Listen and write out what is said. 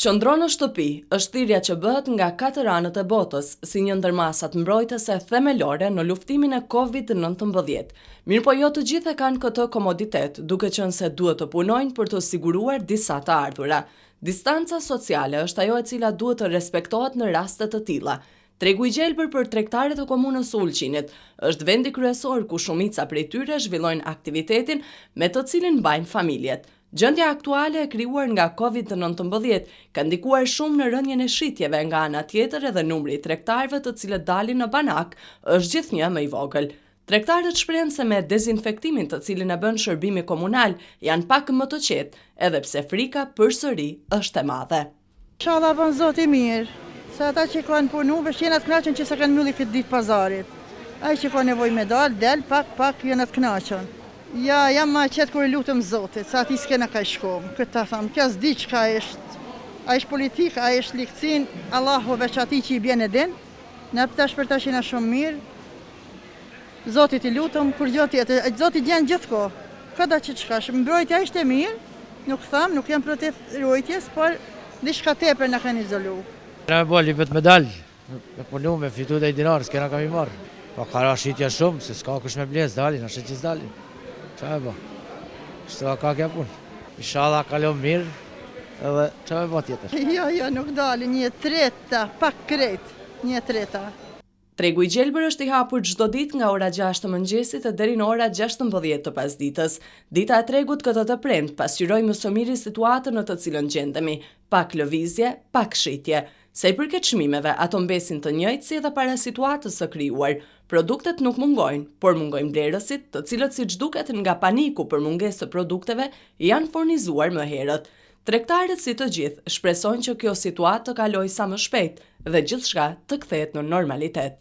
Qëndro në shtëpi është thirrja që bëhet nga 4 anët e botës si një ndër masat mbrojtëse themelore në luftimin e COVID-19. Mirëpo jo të gjithë e kanë këtë komoditet, duke qenë se duhet të punojnë për të siguruar disa të ardhura. Distanca sociale është ajo e cila duhet të respektohet në raste të tilla. Tregu i gjelbër për tregtarët e komunës së Ulqinit është vendi kryesor ku shumica prej tyre zhvillojnë aktivitetin me të cilin mbajnë familjet. Gjendja aktuale e krijuar nga COVID-19 ka ndikuar shumë në rënien e shitjeve, nga ana tjetër edhe numri i tregtarëve të cilët dalin në banak është gjithnjë më i vogël. Tregtarët shprehen se me dezinfektimin të cilin e bën shërbimi komunal janë pak më të qetë, edhe pse frika përsëri është e madhe. Inshallah bën Zoti mirë, se ata që kanë punu, jena të kënaqur që se kanë mbylli këtë ditë pazarit. Ai që ka nevojë me del pak jena të kënaqur. Ja, jam ma qetë kur lutëm Zotit, sa ati s'kena ka shkom. Këtë thamë, kjo s'di qka është, a është politika, a është likëcin, Allahu veç ati që i bjen e din, në pëtash për tash jena shumë mirë, Zotit i lutëm, kur gjo tjetër, Zotit gjenë gjithë ko, këda që qka është, mbrojtja është e mirë, nuk thamë, nuk jam protiv rojtjes, por di shka tepër në kanë izolu. Kena me boli për të medal, me punu, me fitu dhe i dinarë, s'kena kam i marë. Po kara shqitja shumë, se s'ka kush me bles, dalin, ashtë që s'dalin. Qa e bo? Shtë ka kja punë. Inshallah kalon mirë, edhe qa e bo tjetër? Jo, nuk dalin, një treta, pak krejt, një treta. Tregu i gjelbër është i hapur çdo ditë nga ora 6 të mëngjesit deri në ora 16 të pasdites. Dita e tregut këtë të premtë pasqyroi më së miri situatën në të cilën gjendemi, pak lëvizje, pak shitje. Se i përket çmimeve, ato mbesin të njëjtë si edhe para situatës së krijuar. Produktet nuk mungojnë, por mungojnë blerësit, të cilët siç duket nga paniku për mungesë të produkteve janë furnizuar më herët. Tregtarët si të gjithë shpresojnë që kjo situatë të kalojë sa më shpejt dhe gjithçka të kthehet në normalitet.